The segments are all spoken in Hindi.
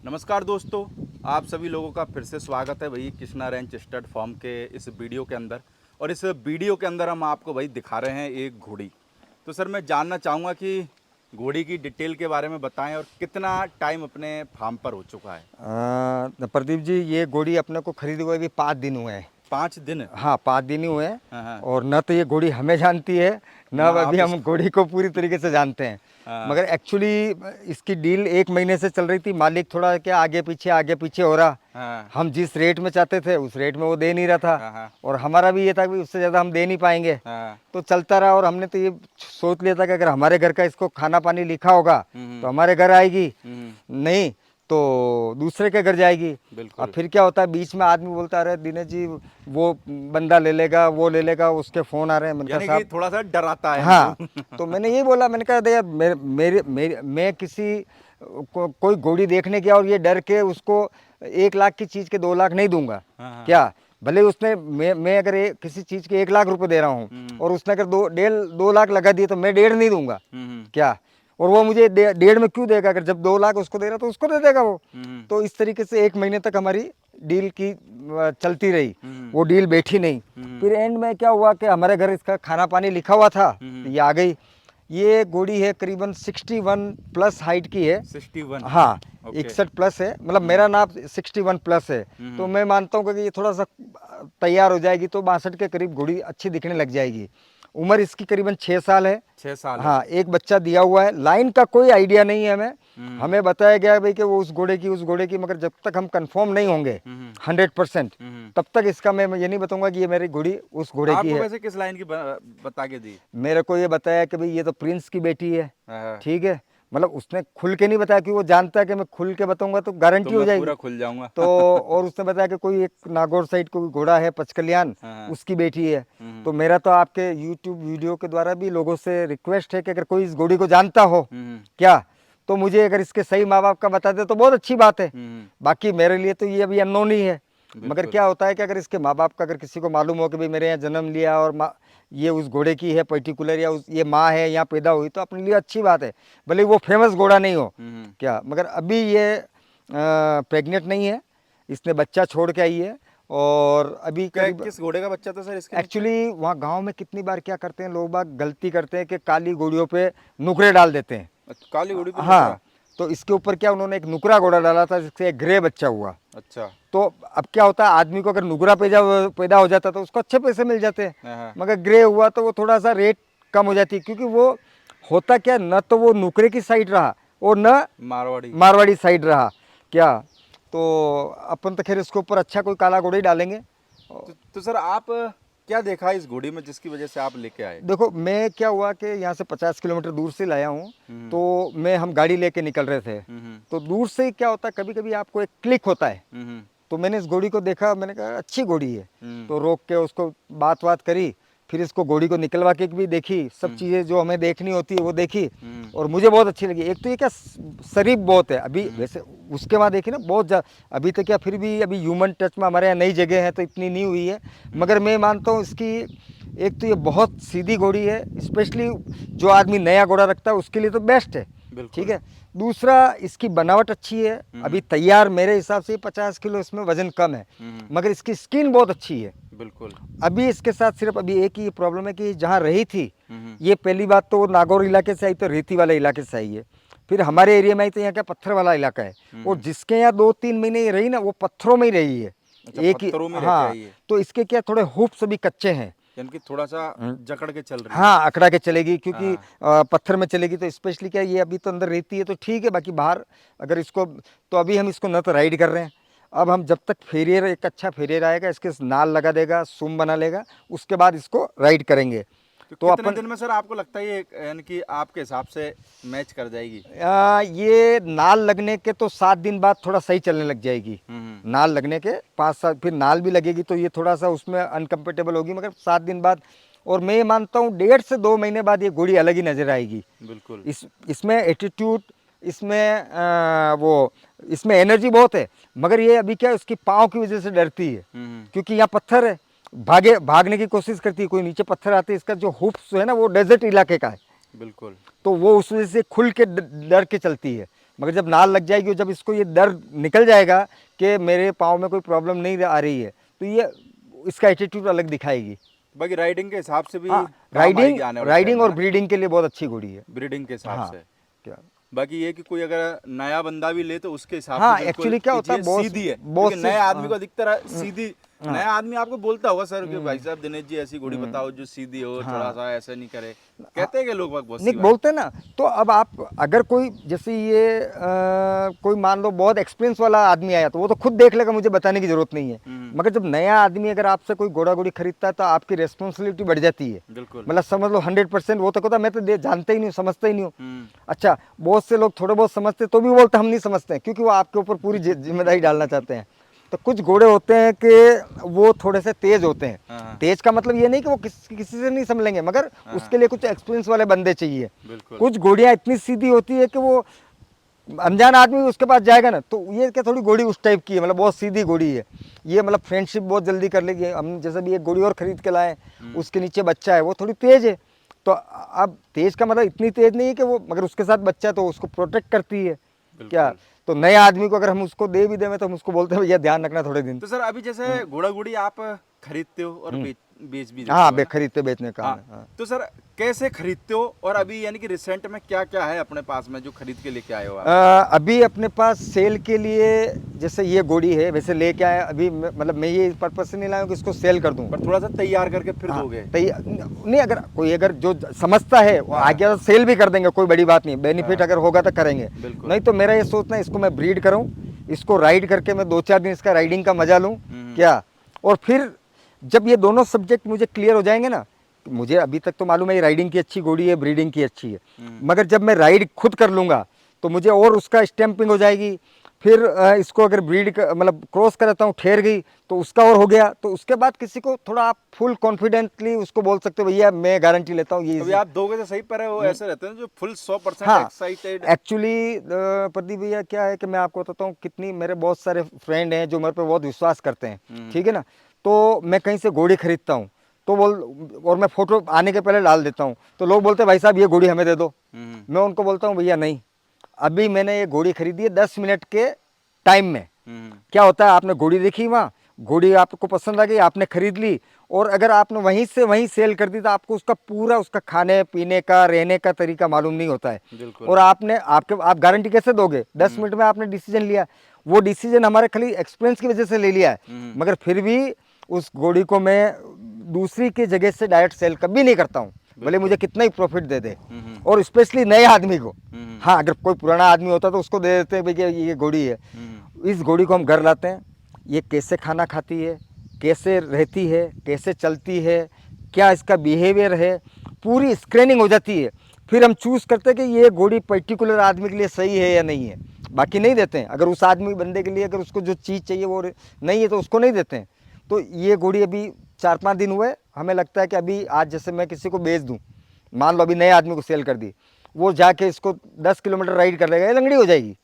नमस्कार दोस्तों, आप सभी लोगों का फिर से स्वागत है भाई कृष्णा रेंज स्टड फार्म के इस वीडियो के अंदर। और इस वीडियो के अंदर हम आपको भाई दिखा रहे हैं एक घोड़ी। तो सर मैं जानना चाहूँगा कि घोड़ी की डिटेल के बारे में बताएं और कितना टाइम अपने फार्म पर हो चुका है। प्रदीप जी, ये घोड़ी अपने को खरीदे हुए भी 5 दिन हुए हैं। 5 दिन? हाँ, 5 दिन ही हुए हैं। हाँ हाँ। और न तो ये घोड़ी हमें जानती है, न ना अभी आप हम घोड़ी को पूरी तरीके से जानते हैं। हाँ। मगर एक्चुअली इसकी डील 1 महीने से चल रही थी। मालिक थोड़ा क्या आगे पीछे हो रहा। हाँ हम जिस रेट में चाहते थे उस रेट में वो दे नहीं रहा था। हाँ हाँ और हमारा भी ये था कि उससे ज़्यादा हम दे नहीं पाएंगे। हाँ। तो चलता रहा और हमने तो ये सोच लिया था कि अगर हमारे घर का इसको खाना पानी लिखा होगा तो हमारे घर आएगी, नहीं तो दूसरे के घर जाएगी। बिल्कुल। अब फिर क्या होता है, बीच में आदमी बोलता रहे दिनेश जी वो बंदा ले लेगा, वो ले लेगा, उसके फ़ोन आ रहे हैं। मैंने कहा यानी कि साहब, थोड़ा सा डराता है हाँ। इनको। तो मैंने ये बोला, मैंने कहा यार मैं किसी कोई घोड़ी देखने गया और ये डर के उसको 1 लाख की चीज़ के 2 लाख नहीं दूंगा। हाँ। क्या भले उसने मैं अगर किसी चीज़ के 1 लाख रुपए दे रहा हूँ और उसने अगर 2 लाख लगा दिए तो मैं 1.5 नहीं दूंगा। क्या, और वो मुझे 1.5 में क्यों देगा? अगर जब 2 लाख उसको दे रहा तो उसको दे देगा वो। तो इस तरीके से 1 महीने तक हमारी डील की चलती रही। वो डील बैठी नहीं। फिर एंड में क्या हुआ कि हमारे घर इसका खाना पानी लिखा हुआ था, तो ये आ गई। ये घोड़ी है करीबन 61 प्लस हाइट की है। 61? हाँ, ओके। 61 प्लस है, मतलब मेरा नाप 61 प्लस है। तो मैं मानता हूँ कि ये थोड़ा सा तैयार हो जाएगी तो 62 के करीब घोड़ी अच्छी दिखने लग जाएगी। उम्र इसकी करीबन 6 साल है। 6 साल है। हाँ, एक बच्चा दिया हुआ है। लाइन का कोई आइडिया नहीं है हमें। हमें बताया गया है भाई कि वो उस घोड़े की, मगर जब तक हम कंफर्म नहीं होंगे 100%, तब तक इसका मैं ये नहीं बताऊंगा कि ये मेरी घोड़ी उस घोड़े की आपको है। वैसे किस लाइन की बता के दी? मेरे को ये बताया कि भाई ये तो प्रिंस की बेटी है। हाँ। ठीक है, मतलब उसने खुल के नहीं बताया कि वो जानता है कि मैं खुल के बताऊंगा तो गारंटी तो हो मैं जाएगी। पूरा खुल जाऊंगा। तो और उसने बताया कि कोई एक नागौर साइड कोई घोड़ा है पचकल्याण, हाँ। उसकी बेटी है। तो मेरा तो आपके यूट्यूब वीडियो के द्वारा भी लोगों से रिक्वेस्ट है कि अगर कोई इस घोड़ी को जानता हो क्या, तो मुझे अगर इसके सही माँ बाप का बता दे तो बहुत अच्छी बात है। बाकी मेरे लिए तो ये अभी अननोन ही है। मगर क्या होता है कि अगर इसके माँ बाप का अगर किसी को मालूम हो कि भाई मेरे यहाँ जन्म लिया और ये उस घोड़े की है पर्टिकुलर, या ये माँ है यहाँ पैदा हुई, तो अपने लिए अच्छी बात है, भले वो फेमस घोड़ा नहीं हो। क्या, मगर अभी ये प्रेग्नेंट नहीं है, इसने बच्चा छोड़ के आई है। और अभी करीब किस घोड़े का बच्चा था सर इसके? एक्चुअली वहाँ गांव में कितनी बार क्या करते हैं लोग बाग, गलती करते हैं कि काली घोड़ियों पे नुकरे डाल देते हैं। काली घोड़ी पे? हाँ, तो इसके ऊपर क्या उन्होंने एक नुकरा घोड़ा डाला था जिससे एक ग्रे बच्चा हुआ। अच्छा। तो अब क्या होता है, आदमी को अगर नुकरा पैदा हो जाता तो उसको अच्छे पैसे मिल जाते हैं। हाँ। मगर ग्रे हुआ तो वो थोड़ा सा रेट कम हो जाती है, क्योंकि वो होता क्या, न तो वो नुकरे की साइड रहा और न मारवाड़ी साइड रहा। क्या, तो अपन तो खैर इसके ऊपर अच्छा कोई काला घोड़ा ही डालेंगे। तो सर आप क्या देखा इस घोड़ी में जिसकी वजह से आप लेके आए? देखो, मैं क्या हुआ कि यहाँ से 50 किलोमीटर दूर से लाया हूँ। तो हम गाड़ी लेके निकल रहे थे। तो दूर से ही क्या होता है, कभी कभी आपको एक क्लिक होता है। तो मैंने इस घोड़ी को देखा, मैंने कहा अच्छी घोड़ी है। तो रोक के उसको बात करी, फिर इसको घोड़ी को निकलवा के भी देखी, सब चीज़ें जो हमें देखनी होती है वो देखी। और मुझे बहुत अच्छी लगी। एक तो ये क्या शरीफ बहुत है अभी, वैसे उसके बाद देखी ना बहुत अभी तो क्या, फिर भी अभी ह्यूमन टच में हमारे यहाँ नई जगह है तो इतनी नहीं हुई है। मगर मैं मानता हूँ इसकी, एक तो ये बहुत सीधी घोड़ी है, स्पेशली जो आदमी नया घोड़ा रखता है उसके लिए तो बेस्ट है। ठीक है। दूसरा, इसकी बनावट अच्छी है। अभी तैयार मेरे हिसाब से 50 किलो इसमें वजन कम है, मगर इसकी स्किन बहुत अच्छी है। बिल्कुल। अभी इसके साथ सिर्फ अभी एक ही प्रॉब्लम है कि जहाँ रही थी, ये पहली बात तो वो नागौर इलाके से आई, तो रेती वाले इलाके से आई है। फिर हमारे एरिया में आई तो यहाँ क्या पत्थर वाला इलाका है। और जिसके यहाँ 2-3 महीने ये रही ना, वो पत्थरों में ही रही है। अच्छा, एक ही, पत्थरों में हाँ। रहती है। तो इसके क्या थोड़े हुप्स अभी कच्चे हैं, यानी कि थोड़ा सा जकड़ के चल रही है। हाँ, अकड़ा के चलेगी, क्योंकि पत्थर में चलेगी तो स्पेशली क्या, ये अभी तो अंदर रहती है तो ठीक है, बाकी बाहर अगर इसको, तो अभी हम इसको न तो राइड कर रहे हैं। अब हम जब तक फेरियर, एक अच्छा फेरियर आएगा, इसके नाल लगा देगा, सूम बना लेगा, उसके बाद इसको राइड करेंगे। तो कितने दिन में सर आपको लगता है ये यानी कि आपके हिसाब से मैच कर जाएगी? ये नाल लगने के तो 7 दिन बाद थोड़ा सही चलने लग जाएगी। नाल लगने के 5-7, फिर नाल भी लगेगी तो ये थोड़ा सा उसमें अनकम्फर्टेबल होगी, मगर 7 दिन बाद। और मैं ये मानता हूँ 1.5 से 2 महीने बाद ये घोड़ी अलग ही नजर आएगी। बिल्कुल। इसमें एटीट्यूड, इसमें एनर्जी बहुत है। मगर ये अभी क्या, उसकी पाँव की वजह से डरती है, क्योंकि यहाँ पत्थर है, भागने की कोशिश करती है, कोई नीचे पत्थर आते हैं। इसका जो हुप्स है ना, वो डेजर्ट इलाके का है। बिल्कुल। तो वो उस वजह से खुल के डर के चलती है। मगर जब नाल लग जाएगी और जब इसको ये दर्द निकल जाएगा कि मेरे पाँव में कोई प्रॉब्लम नहीं आ रही है, तो ये इसका एटीट्यूड अलग दिखाएगी। बाकी राइडिंग के हिसाब से भी हाँ, काम आएगी राइडिंग आने वाले राइडिंग टाइम में और ना? ब्रीडिंग के लिए बहुत अच्छी घोड़ी है। ब्रीडिंग के हिसाब हाँ, से। क्या बाकी ये कि कोई अगर नया बंदा भी ले तो उसके हिसाब हाँ, से बिल्कुल एक्चुअली क्या होता है, ये बहुत सीधी है, बहुत क्योंकि सी नए आदमी को हाँ, अधिकतर सीधी, नया आदमी आपको बोलता होगा सर कि भाई साहब दिनेश जी ऐसी घोड़ी हम्म। बताओ जो सीधी हो, थोड़ा हाँ, सा ऐसा नहीं करे, कहते हैं कि लोग बहुत सी नहीं बार। बोलते हैं ना। तो अब आप अगर कोई जैसे ये कोई मान लो बहुत एक्सपीरियंस वाला आदमी आया तो वो तो खुद देख लेगा, मुझे बताने की जरूरत नहीं है। मगर जब नया आदमी अगर आपसे कोई घोड़ा घोड़ी खरीदता है तो आपकी रेस्पॉन्सिबिलिटी बढ़ जाती है। बिल्कुल। मतलब समझ लो 100% वो तो कहता मैं तो जानता ही नहीं हूँ, समझता ही नहीं हूँ। हम्म। अच्छा, बहुत से लोग थोड़े बहुत समझते तो भी बोलते हम नहीं समझते हैं, क्योंकि वो आपके ऊपर पूरी जिम्मेदारी डालना चाहते हैं। तो कुछ घोड़े होते हैं कि वो थोड़े से तेज होते हैं। हाँ। तेज का मतलब ये नहीं कि वो किसी से नहीं संभलेंगे, मगर उसके लिए कुछ एक्सपीरियंस वाले बंदे चाहिए। बिल्कुल। कुछ घोड़ियाँ इतनी सीधी होती है कि वो अनजान आदमी उसके पास जाएगा ना तो ये क्या थोड़ी घोड़ी उस टाइप की है, मतलब बहुत सीधी घोड़ी है ये, मतलब फ्रेंडशिप बहुत जल्दी कर लेगी। हम जैसे भी एक घोड़ी और खरीद के लाए, उसके नीचे बच्चा है, वो थोड़ी तेज है। तो अब तेज का मतलब इतनी तेज नहीं है कि वो, मगर उसके साथ बच्चा है तो उसको प्रोटेक्ट करती है। क्या तो नए आदमी को अगर हम उसको दे भी दें तो हम उसको बोलते हैं भैया ध्यान रखना थोड़े दिन। तो सर अभी जैसे घोड़ा घोड़ी आप खरीदते हो और बेच भी देते हाँ, हो, है ना? खरीदते बेचने का हाँ। है, हाँ। तो सर कैसे खरीदते हो और अभी यानी कि रिसेंट में क्या क्या है अपने पास में जो खरीद के लेके आए हो आप? अभी अपने पास सेल के लिए जैसे ये घोड़ी है, वैसे लेके आए अभी मतलब मैं ये पर्पज से नहीं लाया हूँ कि इसको सेल कर दूं। पर थोड़ा सा तैयार करके फिर हाँ, दोगे? नहीं, अगर कोई अगर जो समझता है वो आगे तो सेल भी कर देंगे, कोई बड़ी बात नहीं, बेनिफिट अगर होगा तो करेंगे। नहीं तो मेरा ये सोचना है इसको मैं ब्रीड करूं, इसको राइड करके मैं 2-4 दिन इसका राइडिंग का मजा लूं। क्या और फिर जब ये दोनों सब्जेक्ट मुझे क्लियर हो जाएंगे ना, मुझे अभी तक तो मालूम है ये राइडिंग की अच्छी घोड़ी है, ब्रीडिंग की अच्छी है, मगर जब मैं राइड खुद कर लूंगा तो मुझे और उसका स्टैंपिंग हो जाएगी। फिर इसको अगर ब्रीड मतलब क्रॉस कराता हूँ, ठहर गई तो उसका और हो गया, तो उसके बाद किसी को थोड़ा आप फुल कॉन्फिडेंटली उसको बोल सकते हो भैया मैं गारंटी लेता हूँ ये अभी आप दोगे तो सही, पर वो ऐसे रहते हैं जो फुल 100% हाँ, एक्साइटेड। एक्चुअली प्रदीप भैया क्या है कि मैं आपको बताता हूँ, कितनी मेरे बहुत सारे फ्रेंड हैं जो मेरे पे बहुत विश्वास करते हैं, ठीक है ना। तो मैं कहीं से घोड़ी खरीदता हूँ तो और मैं फोटो आने के पहले डाल देता हूँ, तो लोग बोलते हैं भाई साहब ये घोड़ी हमें दे दो। मैं उनको बोलता हूँ भैया नहीं, अभी मैंने ये घोड़ी खरीदी है 10 मिनट के टाइम में। क्या होता है, आपने घोड़ी देखी, वहाँ घोड़ी आपको पसंद आ गई, आपने खरीद ली, और अगर आपने वहीं से वहीं सेल कर दी तो आपको उसका पूरा उसका खाने पीने का रहने का तरीका मालूम नहीं होता है। और आप गारंटी कैसे दोगे? 10 मिनट में आपने डिसीजन लिया, वो डिसीजन हमारे खाली एक्सपीरियंस की वजह से ले लिया है, मगर फिर भी उस घोड़ी को मैं दूसरी की जगह से डायरेक्ट सेल कभी नहीं करता हूँ, भले मुझे कितना ही प्रॉफिट दे दे। और स्पेशली नए आदमी को, हाँ, अगर कोई पुराना आदमी होता तो उसको दे देते भैया ये घोड़ी है। इस घोड़ी को हम घर लाते हैं, ये कैसे खाना खाती है, कैसे रहती है, कैसे चलती है, क्या इसका बिहेवियर है, पूरी स्क्रीनिंग हो जाती है। फिर हम चूज़ करते हैं कि ये घोड़ी पर्टिकुलर आदमी के लिए सही है या नहीं है। बाकी नहीं देते हैं, अगर उस आदमी बंदे के लिए अगर उसको जो चीज़ चाहिए वो नहीं है तो उसको नहीं देते हैं। तो ये घोड़ी अभी 4-5 दिन हुए, हमें लगता है कि अभी आज जैसे मैं किसी को बेच दूँ, मान लो अभी नए आदमी को सेल कर दी, वो जाके इसको 10 किलोमीटर राइड कर लेगा, ये लंगड़ी हो जाएगी।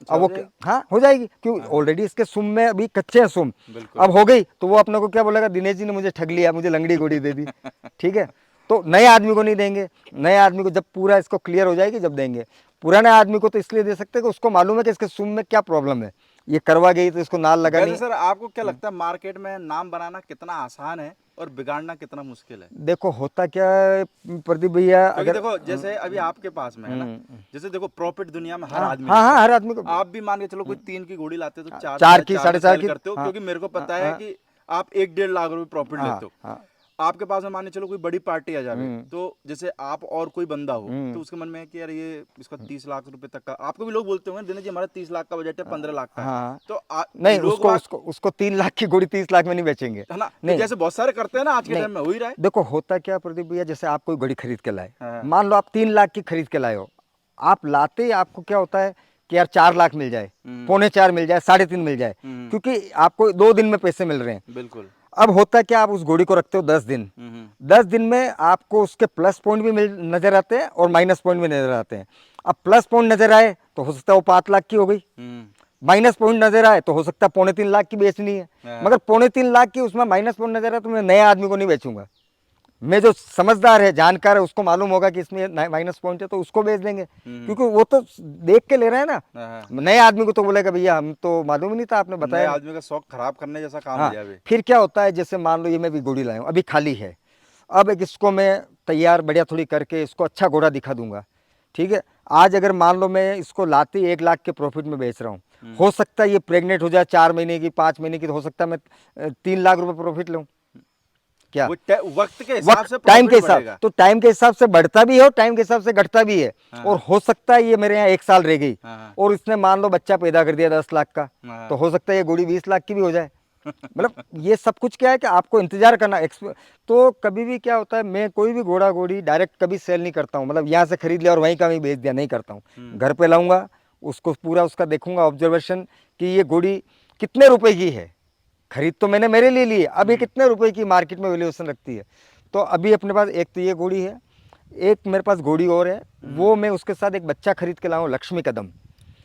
अब वो हाँ हो जाएगी, क्योंकि ऑलरेडी इसके सुम में अभी कच्चे हैं सुम, अब हो गई तो वो अपने को क्या बोलेगा, दिनेश जी ने मुझे ठग लिया, मुझे लंगड़ी घोड़ी दे दी। ठीक है, तो नए आदमी को नहीं देंगे, नए आदमी को जब पूरा इसको क्लियर हो जाएगी जब देंगे। पुराने आदमी को तो इसलिए दे सकते हैं कि उसको मालूम है कि इसके सुम में क्या प्रॉब्लम है, ये करवा गई तो इसको नाल लगा नहीं। सर आपको क्या लगता है मार्केट में नाम बनाना कितना आसान है और बिगाड़ना कितना मुश्किल है? देखो होता क्या है प्रदीप भैया, अगर देखो जैसे अभी आपके पास में है ना, जैसे देखो प्रॉफिट दुनिया में हर आदमी हाँ हाँ हर आदमी को, आप भी मान के चलो कोई 3 की घोड़ी लाते हो तो 4 की 4.5 की करते हो, क्योंकि मेरे को पता है कि आप 1-1.5 लाख रुपए प्रॉफिट लेते हो। आपके पास में मान के चलो कोई बड़ी पार्टी आ जाए तो जैसे आप और कोई बंदा हो तो उसके मन में है कि यार ये इसका 30 लाख रुपए तक का, आपको भी लोग बोलते होंगे दिनेश जी हमारा 30 लाख का बजट है, 15 लाख का है। तो नहीं, उसको 3 लाख की घोड़ी 30 लाख में नहीं बेचेंगे, है ना। तो जैसे बहुत सारे करते हैं ना आज के टाइम में, हो ही रहा है। देखो होता क्या प्रदीप भैया, जैसे आप कोई घोड़ी खरीद के लाए, मान लो आप 3 लाख की खरीद के लाए हो, आप लाते ही आपको क्या होता है कि यार 4 लाख मिल जाए, 3.25 मिल जाए, 3.5 मिल जाए, क्योंकि आपको 2 दिन में पैसे मिल रहे हैं। बिल्कुल। अब होता क्या, आप उस घोड़ी को रखते हो 10 दिन, 10 दिन में आपको उसके प्लस पॉइंट भी नजर आते हैं और माइनस पॉइंट भी नजर आते हैं। अब प्लस पॉइंट नजर आए तो हो सकता है वो 5 लाख की हो गई, माइनस पॉइंट नजर आए तो हो सकता है 3.25 लाख की बेचनी है, मगर 3.25 लाख की उसमें माइनस पॉइंट नजर आए तो मैं नए आदमी को नहीं बेचूंगा, मैं जो समझदार है, जानकार है, उसको मालूम होगा कि इसमें माइनस पॉइंट है तो उसको बेच देंगे, क्योंकि वो तो देख के ले रहे हैं ना। हाँ, नए आदमी को तो बोलेगा भैया हम तो मालूम ही नहीं था, आपने नए बताया नहीं। आदमी का शौक खराब करने जैसा काम हाँ, लिया अभी। फिर क्या होता है, जैसे मान लो ये मैं भी घोड़ी लाया हूँ, अभी खाली है, अब एक इसको मैं तैयार बढ़िया थोड़ी करके इसको अच्छा घोड़ा दिखा दूंगा, ठीक है। आज अगर मान लो मैं इसको लाते 1 लाख के प्रॉफिट में बेच रहा हूँ, हो सकता है ये प्रेग्नेंट हो जाए 4 महीने की, 5 महीने की, तो हो सकता है मैं 3 लाख रुपए प्रॉफिट लूँ। क्या वो वक्त के हिसाब वक्त, से टाइम के प्रॉफिट हिसाब, बढ़ेगा। तो टाइम के हिसाब से बढ़ता भी है और टाइम के हिसाब से घटता भी है। हाँ, और हो सकता है ये मेरे यहाँ 1 साल रह गई हाँ, और इसने मान लो बच्चा पैदा कर दिया 10 लाख का, हाँ। तो हो सकता है ये घोड़ी 20 लाख की भी हो जाए। मतलब ये सब कुछ क्या है कि आपको इंतजार करना। तो कभी भी क्या होता है, मैं कोई भी घोड़ा घोड़ी डायरेक्ट कभी सेल नहीं करता हूँ, मतलब यहाँ से खरीद लिया और वहीं का वहीं बेच दिया, नहीं करता हूँ। घर पे लाऊंगा, उसको पूरा उसका देखूंगा ऑब्जर्वेशन कि ये घोड़ी कितने रुपए की है। खरीद तो मैंने मेरे लिए ली है, अब ये कितने रुपए की मार्केट में वैल्यूएशन रखती है। तो अभी अपने पास एक तो ये घोड़ी है, एक मेरे पास घोड़ी और है, वो मैं उसके साथ एक बच्चा खरीद के लाऊं, लक्ष्मी कदम।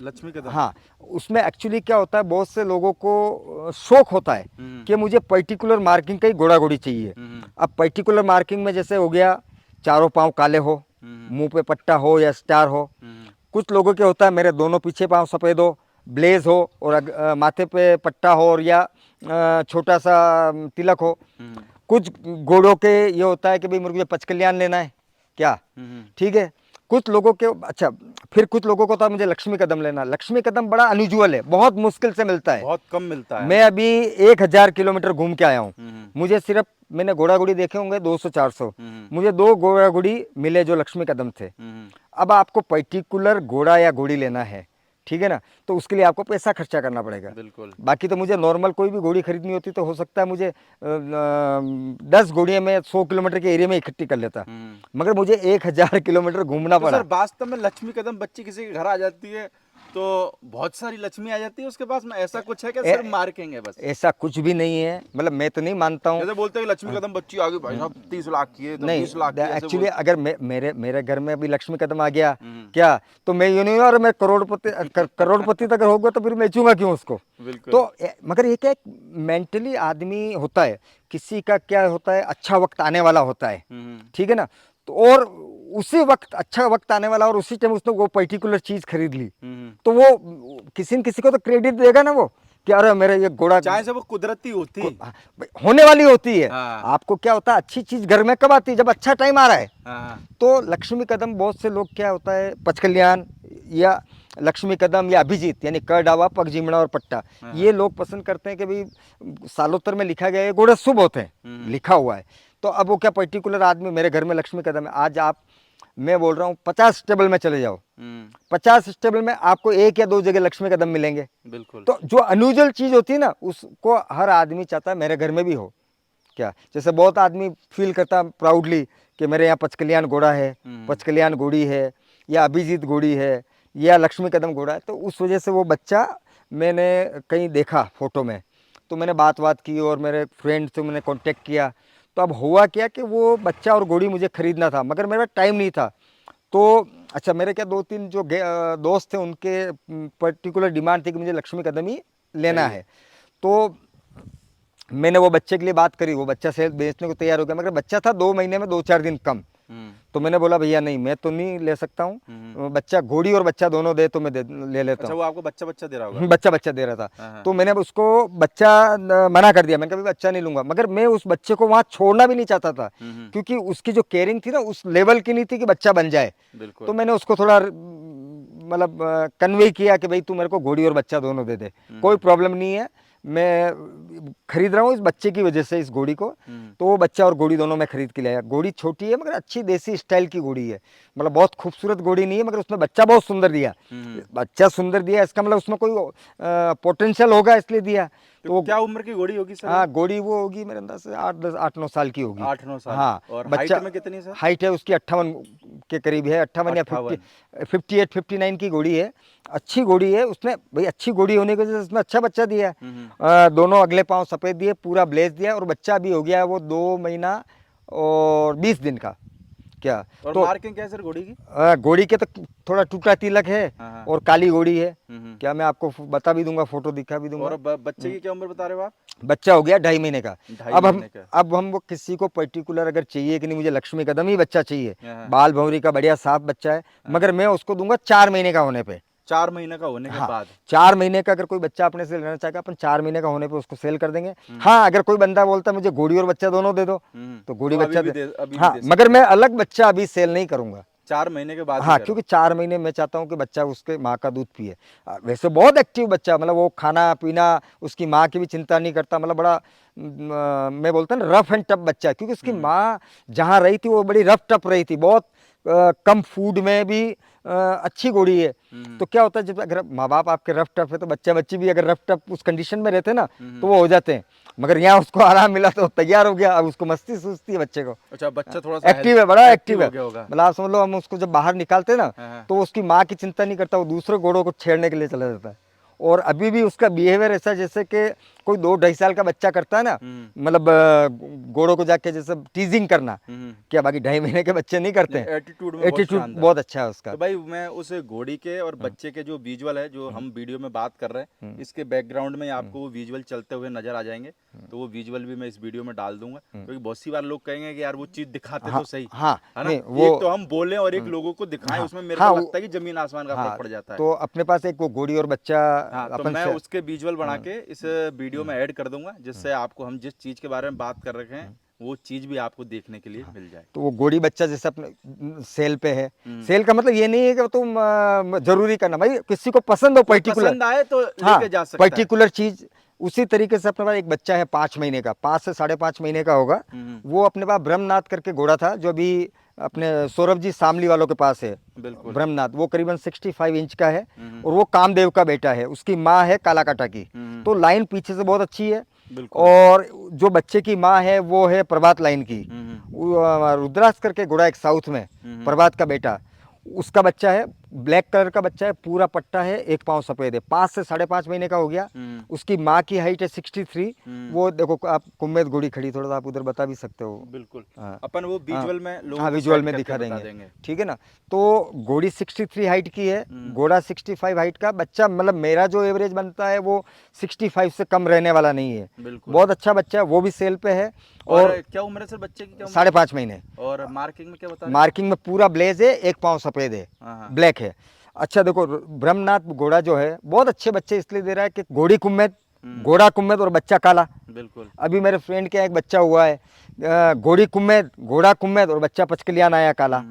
लक्ष्मी कदम। हाँ, उसमें एक्चुअली क्या होता है, बहुत से लोगों को शौक होता है कि मुझे पर्टिकुलर मार्किंग का ही घोड़ा घोड़ी चाहिए। अब पर्टिकुलर मार्किंग में जैसे हो गया, चारों पाँव काले हो, मुंह पे पट्टा हो या स्टार हो। कुछ लोगों के होता है मेरे दोनों पीछे पाँव सफ़ेद हो, ब्लेज हो और माथे पे पट्टा हो और या छोटा सा तिलक हो। कुछ घोड़ों के ये होता है कि भाई मुझे पचकल्याण लेना है क्या, ठीक है। कुछ लोगों के अच्छा, फिर कुछ लोगों को होता है मुझे लक्ष्मी कदम लेना। लक्ष्मी कदम बड़ा अनयूजुअल है, बहुत मुश्किल से मिलता है, बहुत कम मिलता है। मैं अभी 1000 किलोमीटर घूम के आया हूँ, मुझे सिर्फ, मैंने घोड़ा घोड़ी देखे होंगे 200-400, मुझे 2 घोड़ा घोड़ी मिले जो लक्ष्मी कदम थे। अब आपको पर्टिकुलर घोड़ा या घोड़ी लेना है, ठीक है ना, तो उसके लिए आपको पैसा खर्चा करना पड़ेगा। बिल्कुल। बाकी तो मुझे नॉर्मल कोई भी घोड़ी खरीदनी होती तो हो सकता है मुझे 10 घोड़ियाँ मैं 100 किलोमीटर के एरिया में इकट्ठी कर लेता, मगर मुझे 1000 किलोमीटर घूमना तो पड़ा। सर वास्तव में लक्ष्मी कदम बच्ची किसी के घर आ जाती है तो बहुत सारी लक्ष्मी आ जाती है उसके पास में, ऐसा कुछ है क्या? सिर्फ मार्किंग है बस? ऐसा कुछ भी नहीं है, मतलब मैं तो नहीं मानता हूँ। जैसे बोलते हैं कि लक्ष्मी कदम बच्ची आ गई भाई साहब 30 लाख की है तो नहीं, 20 लाख की, ऐसे एक्चुअली अगर मेरे घर में अभी लक्ष्मी कदम आ गया क्या, तो मैं यूं नहीं, और मैं करोड़पति तक होगा तो फिर मैं बेचूंगा क्यों उसको। बिल्कुल। तो मगर ये क्या, मेंटली आदमी होता है, किसी का क्या होता है, अच्छा वक्त आने वाला होता है, ठीक है ना, तो और उसी वक्त अच्छा वक्त आने वाला और उसी टाइम उसने वो पर्टिकुलर चीज खरीद ली, तो वो किसी न किसी को तो क्रेडिट देगा ना वो, कि अरे मेरे ये घोड़ा, चाहे से वो कुदरती होती। होने वाली होती है। हाँ। आपको क्या होता है, अच्छी चीज घर में कब आती है, जब अच्छा टाइम आ रहा है। हाँ। तो लक्ष्मी कदम, बहुत से लोग क्या होता है, पचकल्याण या लक्ष्मी कदम या अभिजीत यानी कर डावा पग जिमड़ा और पट्टा, ये लोग पसंद करते हैं कि भाई सालोत्तर में लिखा गया है घोड़े शुभ होते हैं, लिखा हुआ है। तो अब वो क्या, पर्टिकुलर आदमी, मेरे घर में लक्ष्मी कदम है, आज आप, मैं बोल रहा हूँ 50 स्टेबल में चले जाओ, 50 स्टेबल में आपको 1 या 2 जगह लक्ष्मी कदम मिलेंगे। बिल्कुल। तो जो अनयूजुअल चीज होती है ना, उसको हर आदमी चाहता है मेरे घर में भी हो। क्या, जैसे बहुत आदमी फील करता है प्राउडली कि मेरे यहाँ पचकल्याण घोड़ा है, पचकल्याण घोड़ी है या अभिजीत घोड़ी है या लक्ष्मी कदम घोड़ा है, तो उस वजह से वो बच्चा मैंने कहीं देखा फोटो में, तो मैंने बात की और मेरे फ्रेंड से मैंने कांटेक्ट किया। तो अब हुआ क्या कि वो बच्चा और घोड़ी मुझे खरीदना था, मगर मेरा टाइम नहीं था। तो अच्छा, मेरे क्या 2-3 जो दोस्त थे, उनके पर्टिकुलर डिमांड थी कि मुझे लक्ष्मी कदम ही लेना है। तो मैंने वो बच्चे के लिए बात करी, वो बच्चा सेल बेचने को तैयार हो गया, मगर बच्चा था 2 महीने में 2-4 दिन कम। तो मैंने बोला भैया नहीं, मैं तो नहीं ले सकता हूँ, बच्चा, घोड़ी और बच्चा दोनों दे तो मैं ले लेता अच्छा, हूँ। वो आपको बच्चा दे रहा होगा? बच्चा दे रहा था, तो मैंने उसको बच्चा मना कर दिया, मैंने कहा बच्चा नहीं लूंगा। मगर मैं उस बच्चे को वहाँ छोड़ना भी नहीं चाहता था, क्योंकि उसकी जो केयरिंग थी ना, उस लेवल की नहीं थी कि बच्चा बन जाए। बिल्कुल। तो मैंने उसको थोड़ा मतलब कन्वे किया कि भाई तू मेरे को घोड़ी और बच्चा दोनों दे दे, कोई प्रॉब्लम नहीं है, मैं खरीद रहा हूँ इस बच्चे की वजह से इस घोड़ी को। तो वो बच्चा और घोड़ी दोनों मैं खरीद के लाया। घोड़ी छोटी है मगर अच्छी देसी स्टाइल की घोड़ी है, मतलब बहुत खूबसूरत घोड़ी नहीं है, मगर उसमें बच्चा बहुत सुंदर दिया। बच्चा सुंदर दिया, इसका मतलब उसमें कोई पोटेंशियल होगा इसलिए दिया। तो क्या उम्र की घोड़ी होगी सर? हाँ, घोड़ी वो होगी मेरे अंदाज से 8-9 साल की होगी। 8-9 साल। हाँ, और बच्चा हाइट में कितनी सर? हाइट है उसकी 58 के करीब है, 58 या 58-59 की घोड़ी है। अच्छी घोड़ी है, उसने भाई अच्छी घोड़ी होने की वजह से उसने अच्छा बच्चा दिया है। दोनों अगले पाँव सफ़ेद दिए, पूरा ब्लेज दिया, और बच्चा भी हो गया है वो 2 महीना और 20 दिन का। क्या और तो मार्किंग क्या है सर घोड़ी की? घोड़ी के तो थोड़ा टूटा तिलक है हाँ। और काली घोड़ी है। हम्म। क्या मैं आपको बता भी दूंगा, फोटो दिखा भी दूंगा। और बच्चे की क्या उम्र बता रहे हो आप? बच्चा हो गया 2.5 महीने का। 2.5 अब हम महीने का। अब हम वो किसी को पर्टिकुलर अगर चाहिए कि नहीं मुझे लक्ष्मी कदम ही बच्चा चाहिए, हाँ। बाल भंवरी का बढ़िया साफ बच्चा है, मगर मैं उसको दूंगा 4 महीने का होने पे। 4 महीने का होने के हाँ, बाद? 4 महीने का अगर कोई बच्चा अपने से लेना चाहेगा, अपन 4 महीने का होने पे उसको सेल कर देंगे। हम्म। हाँ, अगर कोई बंदा बोलता है मुझे घोड़ी और बच्चा दोनों दे दो, तो घोड़ी तो बच्चा अभी भी हाँ, दे मगर सकते मैं हैं। अलग बच्चा अभी सेल नहीं करूंगा। 4 महीने के बाद ही हाँ, करो। क्योंकि 4 महीने मैं चाहता हूँ कि बच्चा उसके माँ का दूध पिए। वैसे बहुत एक्टिव बच्चा, मतलब वो खाना पीना उसकी माँ की भी चिंता नहीं करता, मतलब बड़ा मैं बोलता ना रफ एंड टफ बच्चा है, क्योंकि उसकी माँ जहाँ रही थी वो बड़ी रफ टफ रही थी, बहुत कम फूड में भी अच्छी घोड़ी है। तो क्या होता है जब अगर माँ बाप आपके रफ टफ है तो बच्चा बच्ची भी अगर रफ टफ उस कंडीशन में रहते ना तो वो हो जाते हैं। मगर यहाँ उसको आराम मिला तो तैयार हो गया, अब उसको मस्ती सूझती है बच्चे को। अच्छा, बच्चा थोड़ा सा एक्टिव है, बड़ा एक्टिव है। हो गया होगा। मतलब आप समझ लो, हम उसको जब बाहर निकालते ना हाँ। तो उसकी माँ की चिंता नहीं करता, वो दूसरे घोड़ों को छेड़ने के लिए चला जाता है। और अभी भी उसका बिहेवियर ऐसा जैसे कि कोई 2-2.5 साल का बच्चा करता है ना, मतलब घोड़ों को जाके जैसे टीजिंग करना, क्या बाकी 2.5 महीने के बच्चे नहीं करते हैं। एटीट्यूड में बहुत एटीट्यूड शानदार। बहुत अच्छा है उसका। तो भाई मैं उस घोड़ी के और बच्चे के जो विजुअल है जो हम वीडियो में बात कर रहे हैं, इसके बैकग्राउंड में आपको वो विजुअल चलते हुए नजर आ जाएंगे। तो वो विजुअल भी मैं इस वीडियो में डाल दूंगा, क्योंकि बहुत सी बार लोग कहेंगे कि यार वो चीज दिखाते हाँ, तो सही हाँ, है ना। नहीं, वो एक तो हम बोले और एक लोगों को दिखाएं, हाँ, उसमें मेरे हाँ, को लगता है कि जमीन आसमान का फर्क पड़ जाता है। तो अपने पास एक वो घोड़ी और बच्चा हाँ, तो अपन मैं से उसके विजुअल बना के इस वीडियो में ऐड कर दूंगा, जिससे आपको हम जिस चीज के बारे में बात कर रखे हैं वो चीज भी आपको देखने के लिए मिल जाए। तो वो घोड़ी बच्चा जैसे अपने सेल पे है। सेल का मतलब ये नहीं है कि तुम जरूरी करना, भाई किसी को पसंद हो कोई पर्टिकुलर, पसंद आए तो हाँ, लेके जा सकता है। पर्टिकुलर चीज। उसी तरीके से अपने पास एक बच्चा है 5 महीने का, 5 से 5.5 महीने का होगा। वो अपने पास ब्रह्मनाथ करके घोड़ा था जो अभी अपने सौरभ जी शामली वालों के पास है। बिल्कुल। ब्रह्मनाथ वो करीबन 65 इंच का है और वो कामदेव का बेटा है, उसकी माँ है कालाकाटा की। तो लाइन पीछे से बहुत अच्छी है। बिल्कुल। और जो बच्चे की माँ है वो है प्रभात लाइन की। रुद्राक्ष करके घोड़ा एक साउथ में, प्रभात का बेटा, उसका बच्चा है, ब्लैक कलर का बच्चा है, पूरा पट्टा है, एक पाँव सफेद है, 5 से 5.5 महीने का हो गया। उसकी माँ की हाइट है 63। वो देखो आप कुम्मेद घोड़ी खड़ी, थोड़ा सा आप उधर बता भी सकते हो। बिल्कुल। हाँ, अपन वो विजुअल में लोगों हाँ, को विजुअल सेट में करके दिखा बता देंगे, ठीक है ना। तो घोड़ी 63 हाइट की है, घोड़ा 65 हाइट का बच्चा, मतलब मेरा जो एवरेज बनता है वो 65 से कम रहने वाला नहीं है। बिल्कुल। बहुत अच्छा बच्चा है, वो भी सेल पे है। और क्या उम्र है सर बच्चे की? क्या उम्र? 5.5 महीने। और मार्किंग में क्या बता रहे मार्किंग में पूरा ब्लेज है, एक पाँव सफेद है, हाँ। ब्लैक है। अच्छा देखो, ब्रह्मनाथ घोड़ा जो है बहुत अच्छे बच्चे इसलिए दे रहा है कि घोड़ी कुम्मेद, घोड़ा कुम्मेद और बच्चा काला। बिल्कुल। अभी मेरे फ्रेंड के एक बच्चा हुआ है घोड़ी कुम्मेद, घोड़ा कुम्मेद और बच्चा पचकलियान आया काला।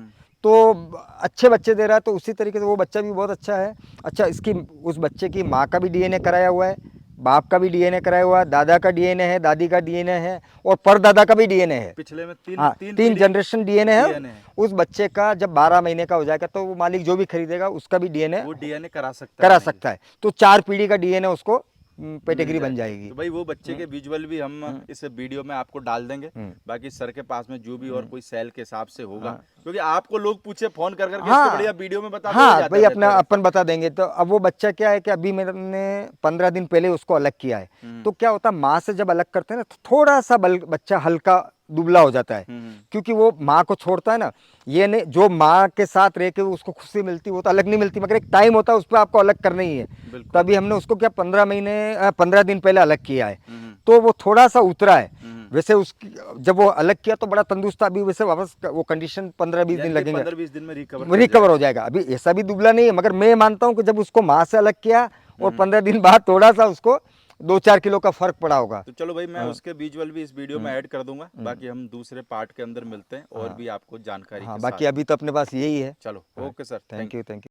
तो अच्छे बच्चे दे रहा है, तो उसी तरीके से वो बच्चा भी बहुत अच्छा है। अच्छा, इसकी उस बच्चे की माँ का भी डीएनए कराया हुआ है, बाप का भी डीएनए कराया हुआ है, दादा का डीएनए है, दादी का डीएनए है और परदादा का भी डीएनए है। पिछले में हाँ, तीन जनरेशन डीएनए है। उस बच्चे का जब 12 महीने का हो जाएगा तो वो मालिक जो भी खरीदेगा उसका भी डीएनए वो डीएनए करा करा सकता है। तो 4 पीढ़ी का डीएनए उसको पेटेगरी बन जाएगी। जाएगी। तो भाई वो बच्चे के विजुअल भी हम इस वीडियो में आपको डाल देंगे। बाकी सर के पास में जो भी और कोई सेल के हिसाब से होगा, क्योंकि आपको लोग पूछे फोन कर करके, इससे बढ़िया वीडियो में बता दो, हाँ ज्यादा भाई, अपना बेहतर है। अपन बता देंगे। तो अब वो बच्चा क्या है कि अभी मैंने 15 दिन पहले उसको अलग किया है। तो क्या होता है, माँ से जब अलग करते हैं ना तो थोड़ा सा बच्चा हल्का दुबला हो जाता है, क्योंकि वो माँ को छोड़ता है ना। ये नहीं, जो माँ के साथ रह के उसको खुशी मिलती वो तो अलग नहीं मिलती, मगर एक टाइम होता है उस पर आपको अलग करना ही है। तो अभी हमने उसको क्या 15 दिन पहले अलग किया है, तो वो थोड़ा सा उतरा है। वैसे उसकी जब वो अलग किया तो बड़ा तंदुरुस्त था, अभी वैसे वापस वो कंडीशन 15-20 दिन लगेंगे, 15-20 दिन में रिकवर हो जाएगा। अभी ऐसा भी दुबला नहीं है, मगर मैं मानता हूँ कि जब उसको माँ से अलग किया और 15 दिन बाद थोड़ा सा उसको 2-4 किलो का फर्क पड़ा होगा। तो चलो भाई, मैं उसके विजुअल भी इस वीडियो में ऐड कर दूंगा। बाकी हम दूसरे पार्ट के अंदर मिलते हैं और भी आपको जानकारी हाँ, के बाकी साथ। अभी तो अपने पास यही है। चलो, okay sir, thank you, thank you.